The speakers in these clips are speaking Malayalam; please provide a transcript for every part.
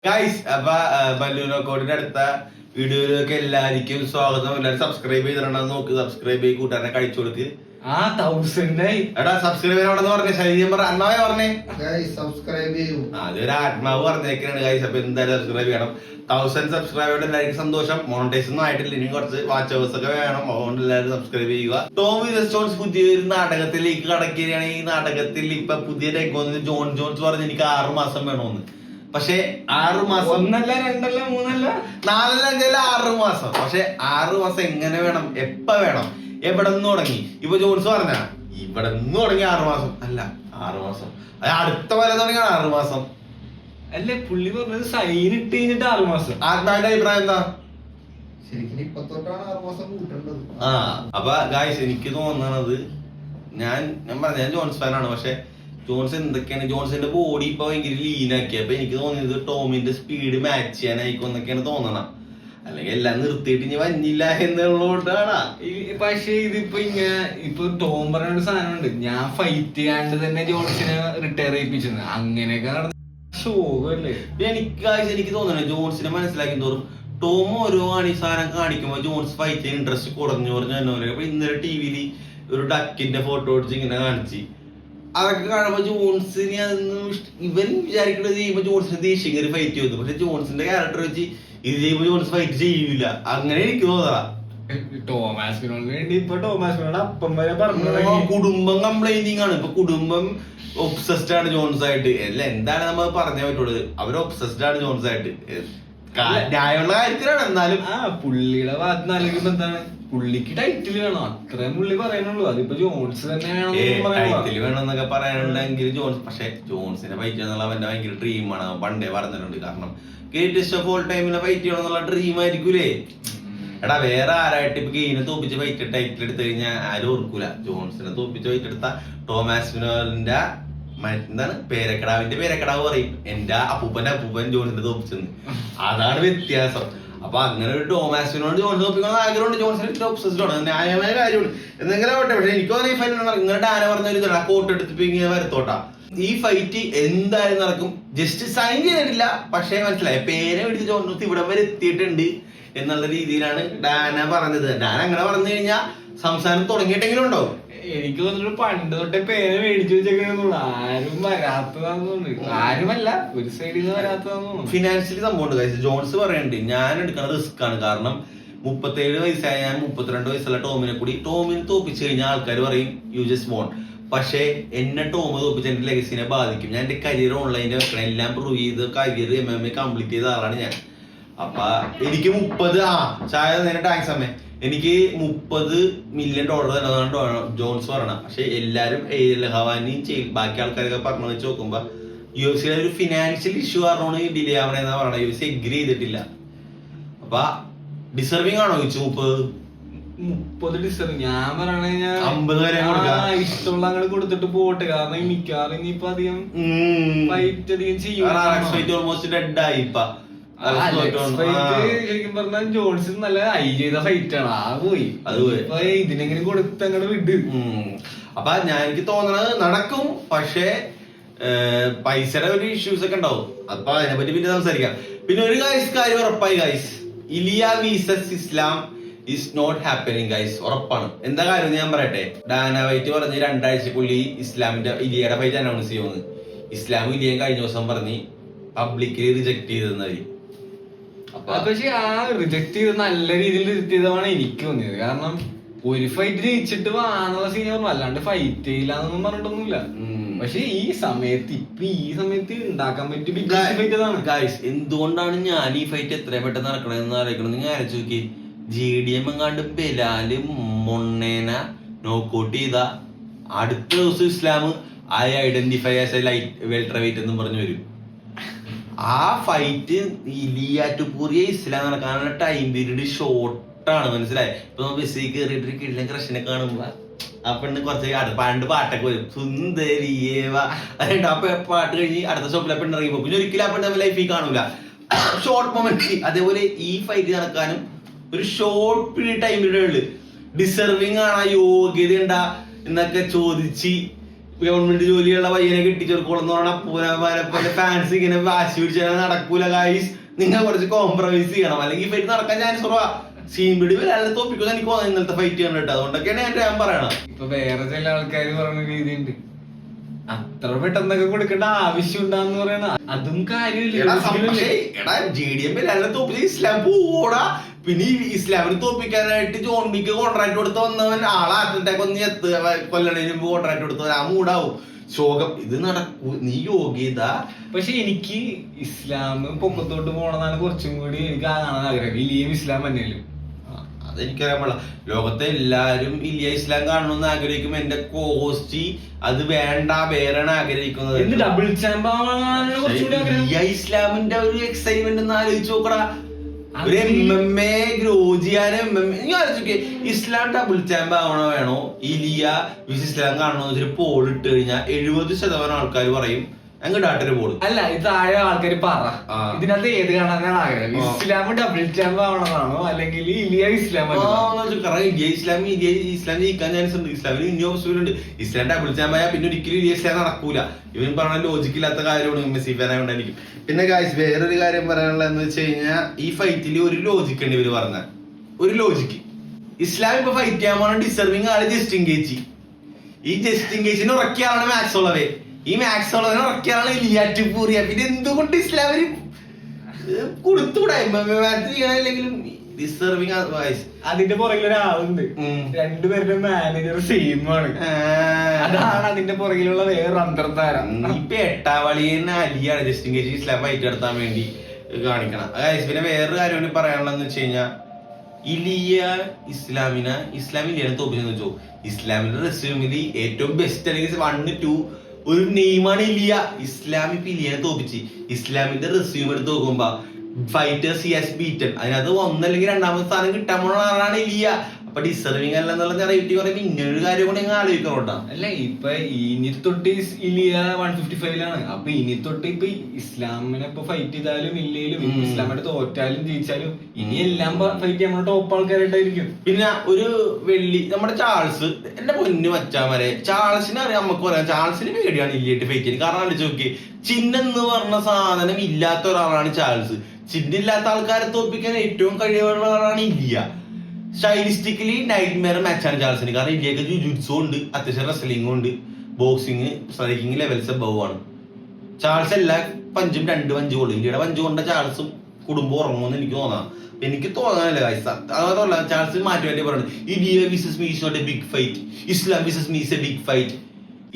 ഗൈസ് അപ്പൊ ബല്ലൂനോക്കോടിന്റെ അടുത്ത വീഡിയോയിലേക്ക് എല്ലാവർക്കും സ്വാഗതം. എല്ലാവരും സബ്സ്ക്രൈബ് ചെയ്തിട്ടുണ്ടെന്ന് നോക്ക്. സബ്സ്ക്രൈബ് ചെയ്ത് കൂട്ടാനെ കഴിച്ചു കൊടുക്ക്. എടാ സബ്സ്ക്രൈബ് ചെയ്യണമെന്ന് പറഞ്ഞേ. ശരീരം പറ അന്നാവേ പറഞ്ഞേ സബ്സ്ക്രൈബ് ചെയ്യൂ. അതൊരു ആത്മാവ് പറഞ്ഞേക്കാണ് ഗൈസ്. അപ്പൊ എന്തായാലും സബ്സ്ക്രൈബ് ചെയ്യണം. 1000 സബ്സ്ക്രൈബ് എല്ലാവർക്കും സന്തോഷം. മോണിറ്റൈസ് ഒന്നും ആയിട്ടില്ല, ഇനി കുറച്ച് വാച്ച് അവേഴ്സ് ഒക്കെ വേണം. അതുകൊണ്ട് എല്ലാവരും സബ്സ്ക്രൈബ് ചെയ്യുക. ടോം ജോൺസ് പുതിയൊരു നാടകത്തിലേക്ക് കടക്കുകയാണ്. ഈ നാടകത്തിൽ ഇപ്പൊ പുതിയ രംഗം ജോൺ ജോൺസ് പറഞ്ഞ് എനിക്ക് 6 മാസം വേണമെന്ന്. പക്ഷെ 6 മാസം 1 2 3 4 5 6 മാസം. പക്ഷെ 6 മാസം എങ്ങനെ വേണം, എപ്പ വേണം, എവിടെ നിന്ന് തുടങ്ങി? ഇപ്പൊ ജോൺസ് പറഞ്ഞ ഇവിടെ നിന്ന് തുടങ്ങി 6 മാസം അല്ല 6 മാസം അടുത്ത പോലെ തുടങ്ങിയാണ് 6 മാസം അല്ലേ? പുള്ളി പറഞ്ഞത് സൈൻ ഇട്ട് കഴിഞ്ഞിട്ട് 6 മാസം. ആത്മാവിന്റെ അഭിപ്രായം എന്താ? ശരിക്കും ഇപ്പൊ തൊട്ടാണ് 6 മാസം കൂട്ടേണ്ടത്. അപ്പൊ ഗായ്സ് എനിക്ക് തോന്നണത്, ഞാൻ പറഞ്ഞ ഞാൻ ജോൺസ് ഫാനാണ്. പക്ഷെ ജോൺസ് എന്തൊക്കെയാണ്, ജോൺസിന്റെ ബോഡി ഇപ്പൊ ഭയങ്കര ലീനാക്കി. അപ്പൊ എനിക്ക് തോന്നിയത് ടോമിന്റെ സ്പീഡ് മാച്ച് ചെയ്യാനായിരിക്കും എന്നൊക്കെയാണ് തോന്നണം. അല്ലെങ്കിൽ എല്ലാം നിർത്തിയിട്ട് ഇനി വന്നില്ല എന്നുള്ളതുകൊണ്ടാണ്. പക്ഷെ ഇതിപ്പോ ഇങ്ങനെ ഇപ്പൊ ടോം പറഞ്ഞ ഒരു സാധനമുണ്ട്, ഞാൻ ഫൈറ്റ് ചെയ്യാണ്ട് തന്നെ ജോൺസിനെ റിട്ടയർ ചെയ്യിപ്പിച്ചത്. അങ്ങനെയൊക്കെ നടന്ന ഷോകല്ലേ. എനിക്ക് തോന്നുന്നു ജോൺസിനെ മനസ്സിലാക്കി തോറും ടോം ഓരോ സാധനം കാണിക്കുമ്പോ ജോൺസ് ഫൈറ്റ് ചെയ്യാൻ ഇൻട്രസ്റ്റ് കുറഞ്ഞു പറഞ്ഞു. അപ്പൊ ഇന്നലെ ടിവിയിൽ ഒരു ഡക്കിന്റെ ഫോട്ടോ അടിച്ച് ഇങ്ങനെ കാണിച്ച് അതൊക്കെ കാണുമ്പോ ജോൺസിന് അതൊന്നും ഇവൻ വിചാരിക്കുന്നത് ചെയ്യുമ്പോ ജോൺസിന് ദേഷ്യം കയറി ഫൈറ്റ് ചെയ്യുന്നു. പക്ഷെ ജോൺസിന്റെ ക്യാരക്ടർ വെച്ച് ഇത് ചെയ്യുമ്പോ ജോൺസ് ഫൈറ്റ് ചെയ്യൂല. അങ്ങനെ എനിക്ക് തോന്നണം. ടോമാസിനോട് വേണ്ടി ഇപ്പൊ ടോമാസിനോട് അപ്പം വരെ പറഞ്ഞു കുടുംബം കംപ്ലൈന്റിങ് ആണ്. ഇപ്പൊ കുടുംബം ഒബ്സസ്ഡ് ആണ് ജോൺസ് ആയിട്ട്. അല്ല എന്താണ് നമ്മൾ പറഞ്ഞേ പറ്റുള്ളത്, അവർ ഒബ്സസ്ഡ് ആണ് ജോൺസ് ആയിട്ട്. ന്യായമുള്ള കാര്യത്തിലാണ്. എന്നാലും പുള്ളിയുടെ ഭാഗത്ത് നൽകുമ്പോ എന്താണ്, പുള്ളിക്ക് ടൈറ്റിൽ വേണം, അത്രയും പുള്ളി പറയാനുള്ളൂ. അതിപ്പോ ജോൺസ് തന്നെ ടൈറ്റിൽ വേണമെന്നൊക്കെ പറയാനുണ്ടെങ്കിൽ ജോൺസ്. പക്ഷെ ജോൺസിനെ ഫൈറ്റ് ചെയ്യണമെന്നുള്ള അവന്റെ ഭയങ്കര ഡ്രീമാണ്. അവൻ പണ്ടേ പറഞ്ഞിട്ടുണ്ട്. കാരണം ഗ്രേറ്റസ്റ്റ് ഓഫ് ഓൾ ടൈമിനെ ഫൈറ്റ് ചെയ്യണം എന്നുള്ള ഡ്രീം ആയിരിക്കൂലേ. എടാ വേറെ ആരായിട്ട് ഇപ്പൊ ഗെയിനെ തോപ്പിച്ച് ഫൈറ്റ് ടൈറ്റിൽ എടുത്തു കഴിഞ്ഞാൽ ആരും ഓർക്കൂല. ജോൺസിനെ തോപ്പിച്ച് ഫൈറ്റ് എടുത്ത ടോമാസിനോന്റെ എന്താണ് പേരക്കടാവിന്റെ പേരക്കടാവ് പറയും, എന്റെ അപ്പൂപ്പന്റെ അപ്പൂപ്പൻ ജോൺസിന്റെ തോപ്പിച്ചെന്ന്. അതാണ് വ്യത്യാസം. അപ്പൊ അങ്ങനെ ഒരു ടോമാസിനോട് ജോൺസ് തോപ്പിക്കണം ആഗ്രഹമുണ്ട്. ജോൺസിന് ഒബ്സസ്ഡ് ആണ്, ന്യായമായ കാര്യമാണ്. എന്തെങ്കിലും ആവട്ടെ. പക്ഷെ എനിക്ക് തോന്നുന്നു ഈ ഫൈറ്റ് ഇങ്ങനെ ഡാന പറഞ്ഞൊരു ഇതാണ്, കോട്ട് എടുത്തിട്ട് ഇങ്ങനെ വരത്തോട്ടാ. ഈ ഫൈറ്റ് എന്തായാലും നടക്കും. ജസ്റ്റ് സൈൻ ചെയ്തിട്ടില്ല, പക്ഷെ മനസ്സിലായി പേരെ പിടിച്ച് ജോൺസ് ഇവിടം വരെ എത്തിയിട്ടുണ്ട് എന്നുള്ള രീതിയിലാണ് ഡാന പറഞ്ഞത്. ഡാന അങ്ങനെ പറഞ്ഞു കഴിഞ്ഞാൽ സംസാരം തുടങ്ങിയിട്ടെങ്കിലും ഉണ്ടാവും. എനിക്ക് തോന്നുന്നു പണ്ട് തൊട്ടേ പേര് മേടിച്ചു വെച്ചേക്കണെന്നുള്ളു. ആരും വരാത്തതാന്ന്. ആരുമല്ല, ഒരു സൈഡിൽ നിന്ന് വരാത്തതാന്ന്. ഫിനാൻഷ്യലി സംഭവം ഉണ്ട്. ജോൺസ് പറയുന്നുണ്ട് ഞാൻ എടുക്കുന്ന റിസ്ക് ആണ്. കാരണം 37 വയസ്സായ ഞാൻ 32 വയസ്സുള്ള ടോമിനെ തോപ്പിച്ചു കഴിഞ്ഞാൽ ആൾക്കാർ പറയും യു ജസ്റ്റ് വോൺ. പക്ഷെ എന്നെ ടോം തോപ്പിച്ച് എന്റെ ലെഗസിനെ ബാധിക്കും. ഞാൻ എന്റെ കരിയർ ഓൺലൈനിൽ വെക്കണം. എല്ലാം പ്രൂവ് ചെയ്ത് കരിയർ MMA കംപ്ലീറ്റ് ചെയ്ത ആളാണ് ഞാൻ. അപ്പൊ എനിക്ക് 30 ചായ നേരെ ടാക്സ് അമ്മേ എനിക്ക് $30 മില്യൺ തന്നതാണ് ജോൺസ് പറയണം. പക്ഷെ എല്ലാരും ഹവാനിയും ബാക്കി ആൾക്കാരൊക്കെ പറഞ്ഞു വെച്ച് നോക്കുമ്പോ UFC ഒരു ഫിനാൻഷ്യൽ ഇഷ്യൂ കാരണമാണ് ഡിലേ ആവണെന്നാ പറയണത്. UFC എഗ്രി ചെയ്തിട്ടില്ല. അപ്പൊ ഡിസർവിംഗ് ആണോ ചോദിച്ചു 30 ഡിസർവിംഗ്? ഞാൻ പറയണേ 50 വരെ ഇഷ്ടമുള്ള അങ്ങോട്ട് കൊടുത്തിട്ട് പോട്ടെ. കാരണം മിക്കവാറും ഇനിയിപ്പൊ അധികം ഫൈറ്റ് അധികം ചെയ്യും. ഓൾമോസ്റ്റ് ഡെഡ് ആയി. ശരിക്കും പറഞ്ഞാൽ ജോൺസൺ നല്ല ഐ ചെയ്ത ഫൈറ്റ് ആണ്. പോയി ഇതിനെങ്കിലും കൊടുത്ത് അങ്ങോട്ട് വിട്. അപ്പൊ എനിക്ക് തോന്നണത് നടക്കും. പക്ഷേ പൈസയുടെ ഒരു ഇഷ്യൂസ് ഒക്കെ ഉണ്ടാവും. അപ്പൊ അതിനെപ്പറ്റി പിന്നെ സംസാരിക്കാം. പിന്നെ ഒരു കാര്യം ഉറപ്പായി guys, Ilia versus Islam is not happening guys. ഉറപ്പാണ്. എന്താ കാര്യം ഞാൻ പറയട്ടെ. ഡാന വൈറ്റ് പറഞ്ഞ് 2 ആഴ്ചക്കുള്ളിൽ ഇലിയയുടെ ഫൈറ്റ് അനൗൺസ് ചെയ്യുമെന്ന്. ഇസ്ലാം ഇലിയ കഴിഞ്ഞ ദിവസം പറഞ്ഞ് പബ്ലിക്കലി റിജക്ട് ചെയ്തെന്നായി. പക്ഷെ ആ റിജക്ട് ചെയ്ത് നല്ല രീതിയിൽ റിജക്ട് ചെയ്തതാണ് എനിക്ക് തോന്നിയത്. കാരണം ഒരു ഫൈറ്റ് ജയിച്ചിട്ട് വാന്നുള്ള സീൻ പറഞ്ഞു, അല്ലാണ്ട് ഫൈറ്റ് ചെയ്യില്ലാന്നൊന്നും പറഞ്ഞിട്ടൊന്നുമില്ല. പക്ഷെ ഈ സമയത്ത് ഉണ്ടാക്കാൻ പറ്റിയ ബിഗ് ഫൈറ്റ് അതാണ് ഗൈസ്. എന്തുകൊണ്ടാണ് ഞാൻ ഈ ഫൈറ്റ് എത്രയും പെട്ടെന്ന് നടക്കണമെന്ന് അറിയിക്കണം. നിങ്ങൾ ആലോചിച്ച് നോക്കി, JDM എങ്ങാണ്ട് ബെലാല് മൊണ്ണേന നോക്കൗട്ട് ചെയ്ത അടുത്ത ദിവസം Islam I identify as a light welterweight എന്നും പറഞ്ഞു വരും. ആ ഫൈറ്റ് ഇലിയാറ്റുപൂറിയ ഇസ്ലാം നടക്കാനുള്ള ടൈം പീരീഡ് ഷോർട്ടാണ്. മനസ്സിലായി? ഇപ്പൊ ബസ്സിൽ കയറിയിട്ട് കിഴിലും കൃഷ്ണനെ കാണുമ്പോ ആ പെണ്ണ് കുറച്ച് പണ്ട് പാട്ടൊക്കെ വരും, സുന്ദരിയേവ അതുണ്ട്. അപ്പൊ പാട്ട് കഴിഞ്ഞ് അടുത്ത സ്റ്റോപ്പിൽ പെണ്ണ് ഇറങ്ങിപ്പോ പിന്നെ ഒരിക്കലും ആ പെണ്ണ് ലൈഫിൽ കാണൂല. Short moment. അതേപോലെ ഈ ഫൈറ്റ് നടക്കാനും ഒരു ഷോർട്ട് ടൈം പീരീഡ് ഉള്ളു. ഡിസർവിങ് ആണ്, യോഗ്യത ഉണ്ടാ എന്നൊക്കെ ചോദിച്ച് ഗവൺമെന്റ് ജോലിയുള്ള പയ്യനെ കെട്ടിച്ചെടുക്കോളെന്ന് പറഞ്ഞാൽ ഫാൻസ് ഇങ്ങനെ വാശി പിടിച്ചാൽ നടക്കൂല ഗായ്സ്, നിങ്ങൾ കുറച്ച് കോംപ്രമൈസ് ചെയ്യണം, അല്ലെങ്കിൽ ഫൈറ്റ് നടക്കാൻ ചാൻസ് കുറവാ. സീൻപിടി വരാതെ തോപ്പിക്കുന്ന എനിക്ക് തോന്നുന്നു ഇന്നലത്തെ ഫൈറ്റ് കണ്ടിട്ട്. അതുകൊണ്ടൊക്കെയാണ് ഞാൻ പറയണം. ഇപ്പൊ വേറെ ചില ആൾക്കാർ പറയുന്ന രീതിയുണ്ട്, അത്ര പെട്ടെന്നൊക്കെ കൊടുക്കേണ്ട ആവശ്യം ഉണ്ടാന്ന് പറയണ അതും കാര്യമില്ല. ഇസ്ലാം പോടാ. പിന്നെ ഇസ്ലാമിനെ തോപ്പിക്കാനായിട്ട് ജോൺ ബിക്ക് കോൺട്രാക്ട് കൊടുത്ത് വന്നവൻ ആളെ ഹാർട്ട് അറ്റാക്ക് ഒന്ന് കൊല്ലണേന് മുമ്പ് കോൺട്രാക്ട് കൊടുത്തവൻ ആ മൂടാവും. ശോകം ഇത് നടക്കൂ, നീ യോഗ്യത. പക്ഷെ എനിക്ക് ഇസ്ലാം പൊക്കത്തോട്ട് പോണെന്നാണ് കുറച്ചും കൂടി എനിക്ക് കാണാൻ ആഗ്രഹം. ഇലിയും ഇസ്ലാം തന്നെയല്ലേ, അതെനിക്കറിയാൻ പാടില്ല. ലോകത്തെ എല്ലാരും ഇലിയ ഇസ്ലാം കാണണമെന്ന് ആഗ്രഹിക്കും. എന്റെ കോസ്റ്റ് അത് വേണ്ട, വേറെയാണ് ആഗ്രഹിക്കുന്നത്. ഡബിൾ ഇലിയ ഇസ്ലാമിന്റെ ഒരു എക്സൈറ്റ്മെന്റ് ഒന്ന് ആലോചിച്ച് നോക്കടാ. ഒരു MMA ഗ്രോ ചെയ്യാൻ ആലോചിക്കേ, ഇസ്ലാം ഡബിൾ ചാമ്പ് ആവണോ വേണോ ഇലിയ ഇസ്ലാം കാണണോ വെച്ചിട്ട് പോൾ ഇട്ട് കഴിഞ്ഞാൽ 70% ആൾക്കാർ പറയും അങ്ങോട്ടാട്ടൊരു പോൾ. അല്ല, ഇത് താഴെ ആൾക്കാർ പറ ഇതിനകത്ത് ഏത് കാണാനാണ് ആഗ്രഹം? ഇസ്ലാം ഡബിൾ ചാമ്പ് ആവണമെന്നാണോ അല്ലെങ്കിൽ ഇലിയ ഇസ്ലാം? കാരണം ഇസ്ലാം ജയിക്കാൻ ചാൻസ് ഉണ്ട്. ഇസ്ലാമിന് ഇനി ഓപ്ഷൻ ഉണ്ട്. ഇസ്ലാം ഡബിൾ ചാമ്പ് ആയാൽ പിന്നെ ഒരിക്കലും ഇലിയ ഇസ്ലാം നടക്കൂല. ഇവൻ പറഞ്ഞ ലോജിക്കില്ലാത്ത കാര്യമാണ് മെസ്സി ഫാനായോണ്ട് എനിക്ക്. പിന്നെ ഗായ്സ് വേറൊരു കാര്യം പറയാനുള്ളതെന്ന് വെച്ച് കഴിഞ്ഞാൽ ഈ ഫൈറ്റിൽ ഒരു ലോജിക് ഉണ്ട്. ഇവര് പറഞ്ഞ ഒരു ലോജിക്ക്, ഇസ്ലാം ഇപ്പൊ ഫൈറ്റ് ചെയ്യാൻ പോണ ഡിസർവിങ് ആള് ജസ്റ്റിൻ ഗേജി. ഈ ജസ്റ്റിൻ ഗേജിനെ ഉറക്കിയാണ് മാക്സ് ഉള്ളവേ. ഈ മാക്സ് ഉള്ളവനെ ഉറക്കിയാണ് ലിയാറ്റ് പൂറിയ. പിന്നെ എന്തുകൊണ്ട് ഇസ്ലാമിന് കൊടുത്തൂടാ ചെയ്യണമെങ്കിലും ഡിസർവിങ്. അതിന്റെ പുറകിൽ ഒരാളുണ്ട്, രണ്ടുപേരുടെ മാനേജർ സെയിം ആണ്. അതാണ് അതിന്റെ പുറകിലുള്ള വേറെ അന്തർധാര. ഇപ്പൊ എട്ടാവളിയെന്ന് അലിയാണ് ജസ്റ്റിൻ ഗേജി ഇസ്ലാം ഫൈറ്റ് നടത്താൻ വേണ്ടി കാണിക്കണം. പിന്നെ വേറൊരു കാര്യം പറയാനുള്ളതെന്ന് വെച്ച് കഴിഞ്ഞാൽ ഇലിയ ഇസ്ലാമിലിയാണ് തോപ്പിച്ചെന്ന് വെച്ചോ. ഇസ്ലാമിന്റെ റെസ്യൂമില് ഏറ്റവും ബെസ്റ്റ് അല്ലെങ്കിൽ 1, 2 ഒരു നെയ്മാണ് ഇലിയ. ഇസ്ലാം ഇപ്പൊ ഇലിയനെ തോപ്പിച്ച് ഇസ്ലാമിന്റെ റെസ്യൂം എടുത്ത് നോക്കുമ്പോ ഫൈറ്റേഴ്സ് ഹി ഹാസ് ബീറ്റൻ, അതിനകത്ത് ഒന്നല്ലെങ്കിൽ രണ്ടാമത്തെ സ്ഥാനം കിട്ടാൻ പോണ ആളാണ് ഇലിയ. അപ്പൊ ഡിസർവിങ് അല്ല എന്നുള്ള റേറ്റ് പറയുമ്പോ ഇങ്ങനൊരു കാര്യം കൂടെ ഞങ്ങൾ ആലോചിക്കണോട്ടാ. അല്ല, ഇപ്പൊ ഇനി തൊട്ട് ഇലിയ 155 അപ്പൊ ഇനി തൊട്ട് ഇപ്പൊ ഇസ്ലാമിനെ ഇപ്പൊ ഫൈറ്റ് ചെയ്താലും ഇല്ലേലും ഇസ്ലാമിന്റെ തോറ്റാലും ജയിച്ചാലും ഇനി എല്ലാം ഫൈറ്റ് ചെയ്യാൻ ടോപ്പ് ആൾക്കാരായിട്ടായിരിക്കും. പിന്നെ ഒരു വെള്ളി നമ്മുടെ ചാൾസ്, എന്റെ പൊന്നു മച്ചാമരെ, ചാൾസിനെ അറിയാം, നമുക്ക് പറയാം ചാൾസിന് പേടിയാണ് ഇല്ലിയായിട്ട് ഫൈറ്റ് ചെയ്യുന്നത്. കാരണം ആലോചിച്ച് നോക്കി, ചിഹ്നെന്ന് പറഞ്ഞ സാധനം ഇല്ലാത്ത ഒരാളാണ് ചാൾസ്. ചിഹ്നില്ലാത്ത ആൾക്കാരെ തോൽപ്പിക്കാൻ ഏറ്റവും കഴിവുള്ള ആളാണ് ഇലിയ. സ്റ്റൈലിസ്റ്റിക്കലി നൈറ്റ് മെയർ മാച്ചാണ് ചാൾസിന്. കാരണം ഇന്ത്യക്ക് ജുജുത്സു ഉണ്ട്, അത്യാവശ്യം റെസ്ലിംഗും ഉണ്ട്, ബോക്സിങ് സ്ട്രൈക്കിംഗ് ലെവൽസ് അബവാണ്. ചാൾസ് എല്ലാ പഞ്ചും 2 പഞ്ച് കൊള്ളു. ഇന്ത്യയുടെ പഞ്ച് കൊണ്ട ചാൾസും കുടുംബം ഉറങ്ങുമെന്ന് എനിക്ക് തോന്നാം. എനിക്ക് തോന്നാനല്ലേ അതല്ല, ചാൾസ് മാറ്റി വേണ്ടി പറയുന്നത് Ilia versus me is not a big fight, Islam versus me is a big fight,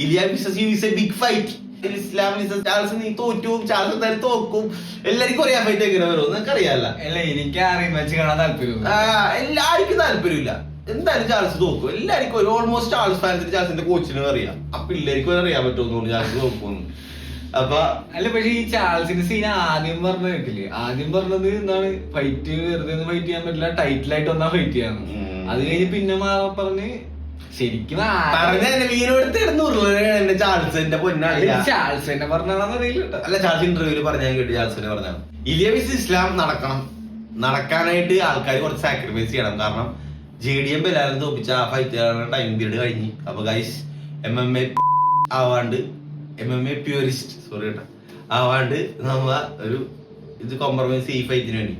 Ilia versus you is a big fight. Islam versus Charles നീ തോറ്റും, ചാൾസ് എന്തായാലും തോക്കും. എല്ലാവർക്കും അറിയാൻ ഫൈറ്റ് എങ്ങനെ വരും നിനക്ക് അറിയാല്ല. അല്ല, എനിക്ക് അറിയാൻ കാണാൻ താല്പര്യം. എല്ലാവർക്കും താല്പര്യമില്ല. എന്തായാലും ചാൾസ് തോക്കും. എല്ലാവർക്കും ഒരു ഓൾമോസ്റ്റ് ചാൾസ് ഫാൻസിന് ചാൾസിന്റെ കോച്ചിനും അറിയാം. ആ പിള്ളേർക്ക് അറിയാൻ പറ്റുമെന്ന് ചാൾസ് തോക്കുമെന്ന്. അപ്പൊ അല്ല, പക്ഷെ ഈ ചാൾസിന്റെ സീൻ ആദ്യം പറഞ്ഞ കേട്ടില്ലേ? ആദ്യം പറഞ്ഞത് എന്താണ്, ഫൈറ്റ് വെറുതെ ഫൈറ്റ് ചെയ്യാൻ പറ്റില്ല, ടൈറ്റിലായിട്ട് വന്നാ ഫൈറ്റ് ചെയ്യാന്ന്. അത് കഴിഞ്ഞ് പിന്നെ പറഞ്ഞ് ശരിക്കും ചാൾസിന്റെ പൊന്നാണ്. ചാൾസിനെ പറഞ്ഞാണെന്ന് അറിയില്ല. അല്ല, ചാൾസ് ഇന്റർവ്യൂല് പറഞ്ഞാൽ കേട്ടു, ചാൾസിനെ പറഞ്ഞാണ് ഇലിയ വിസ് ഇസ്ലാം നടക്കാനായിട്ട് ആൾക്കാർ കുറച്ച് സാക്രിഫൈസ് ചെയ്യണം. കാരണം JDM ബെലാലിനെ തോപ്പിച്ച ആ ഫൈറ്റ് ടൈം പീരീഡ് കഴിഞ്ഞ്. അപ്പൊ ഗൈസ് MMA ആവാണ്ട്, MMA പ്യൂരിസ്റ്റ് ആവാണ്ട് നമ്മ ഒരു ഇത് കോംപ്രമൈസ് ഈ ഫൈറ്റിന് വേണ്ടി